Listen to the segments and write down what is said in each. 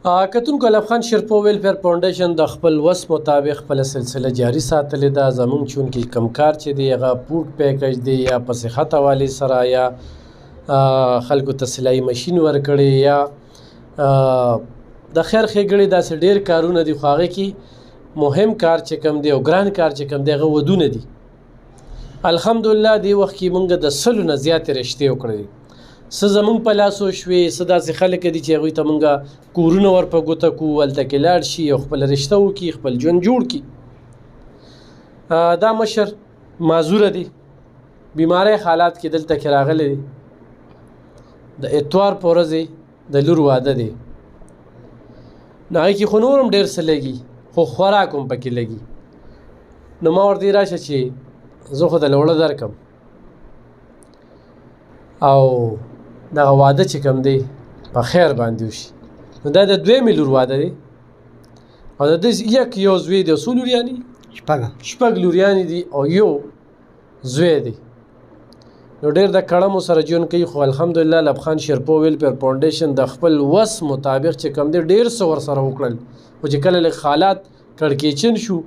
کتونکو الف خان شیرپو ویلفیر فاونډیشن د خپل وس مطابق خپله سلسله جاري ساتلې ده. زمونږ چونکې کم کار چې دی هغه فوډ پیکج دی یا په صحت حوالې سره یا خلکو ته سلایي مشین ورکړی یا د خیر ښېګړې داسې ډېر کارونه دي، خو هغې کې مهم کار چې کوم دی او ګران کار چې کوم دی هغه ودونه دي. الحمدلله دې وخت کې موږ د 100 نه زیاتې رشتې وکړې دي. څه زمونږ په لاسو شوې، څه داسې خلک دي چې هغوی ته موږ کورونه ور په ګوته کړو، هلته کې لاړ شي او خپله رشته وکړي، خپل ژوند جوړ کړي. دا مشر معذوره دی، بیماری حالات کې دلته کې راغلی دی. د اتوار په ورځ د لور واده دی، نو هغې کې خو نور هم ډېر څه لګي، خو خوراک هم پکې لګي. نو ما ورته راشه چې زه خو د لوړه درکم او دغه واده چې کوم دی په خیر باندې وشي. نو دا د دویمې لور واده دی او د ده یو زوی دی. څو لوریانې؟ شپږ لوریانې دي او یو زوی دی. نو ډېر د کړمو سره ژوند کوي، خو الحمدلله الف خان شیرپو ویلفیر فاونډیشن د خپل وس مطابق چې کوم دی ډېر څه ورسره وکړل. خو چې کله لږ حالات کړکېچن شو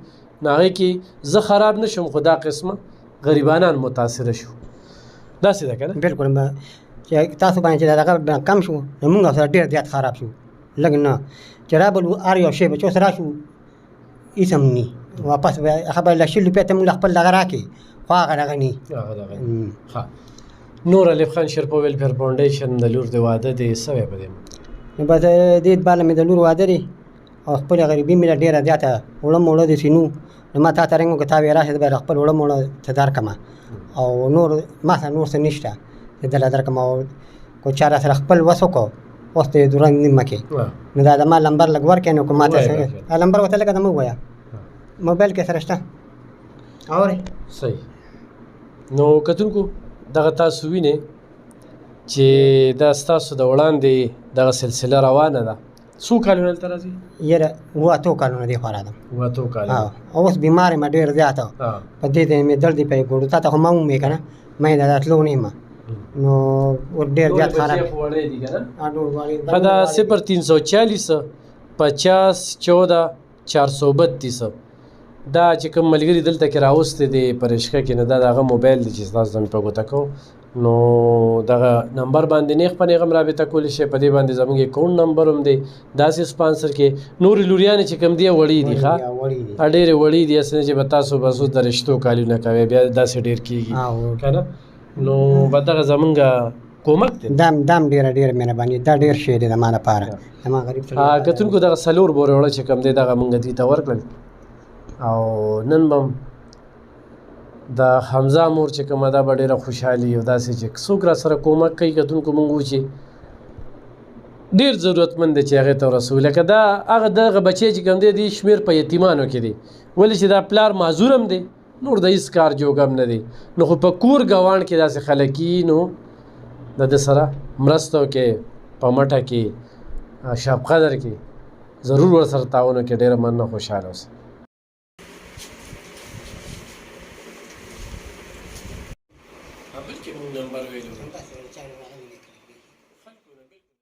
نو هغې کې زه خراب نه شم، خو دا قسمه غریبانان متاثره شو. داسې ده که نه؟ بلکل چې تاسو باندې چې دغه کم شو نو موږ سره ډېر زیات خراب شو. لږ نه چې رابل هر یو شی به چې اوس راشو هېڅ هم نه واپس هغه به له 100 روپۍ ته موږ له خپل دغه راکړي، خو هغه دغه نه. نور الف خان شیرپو ویلفیر فاونډیشن د لور د واده دی، څه وایې په دې؟ نو بس دې اعتبار مې د لور واده دی او خپلې غریبي مې له ډېره زیاته وړه موړه داسې نو ما تا ته رنګ وکړه تا وې راشې زه به خپل وړه موړه ته درکړمه او نور ما سره نور څه نشته چې درله درکړم. او کو چا را سره خپل وس وکړو اوس ته یې دوره نیمه کې نو دا زما لمبر لږ ورکړې نو که ما ته لمبر ورته لږه د مه ووایه موبایل کې سره شته اورې. صحیح. نو کتونکو دغه تاسو وینئ چې دا ستاسو د وړاندې دغه سلسله روانه ده. څو کالونه دلته راځي؟ یاره 7 کالونه دې خوا راځم. 7 کالونه. اوس بیمار یم ډېر زیاته په دې ته مې درد پې ګوډو تا ته خو ما ومې که نه ما یې دا تلو نه یم نو ډېر زیات خراب ښه ده. 0340 50 14 432 دا چې کوم ملګري دلته کې راوستی دی په رشقه کې، نو دا د هغه موبایل دی چې ستاسو ته مې په ګوته کوو. نو دغه نمبر باندې نیغ په نیغ هم رابطه کولی شئ. په دې باندې زموږ اکاونټ نمبر هم دی. داسې سپانسر کې نورې لوریانې چې کوم دي وړې دي، ښه ډېرې وړې دي، هسې نه چې به تاسو بس اوس د رشتو کالونه کوئ بیا داسې ډېر کېږي که نه. نو به دغه زمونږ کومک دی دام ډېره مهرباني دا ډېر شی دی زما لپاره. زما غریب کتونکو دغه 4 بورې وړه چې کوم دی دغه مونږ دوی ته ورکړل او نن به د حمزه مور چې کومه ده به ډېره خوشحالي او داسې چې څوک را سره کومک کوي کتونکو مونږ وو چې ډېر ضرورتمند دی چې هغې ته ورسوو. لکه دا هغه دغه بچی چې کوم دی دې شمېر په یتیمانو کې دی، ولې چې دا پلار معذور هم دی، نور د هېڅ کار جوګ هم نه دی. نو خو په کور ګاونډ کې داسې خلک وي نو د ده سره مرسته وکړئ، په مټه کې شب قدر کې ضرور ورسره تعاون وکړئ. ډېره مننه، خوشحاله اوسئ.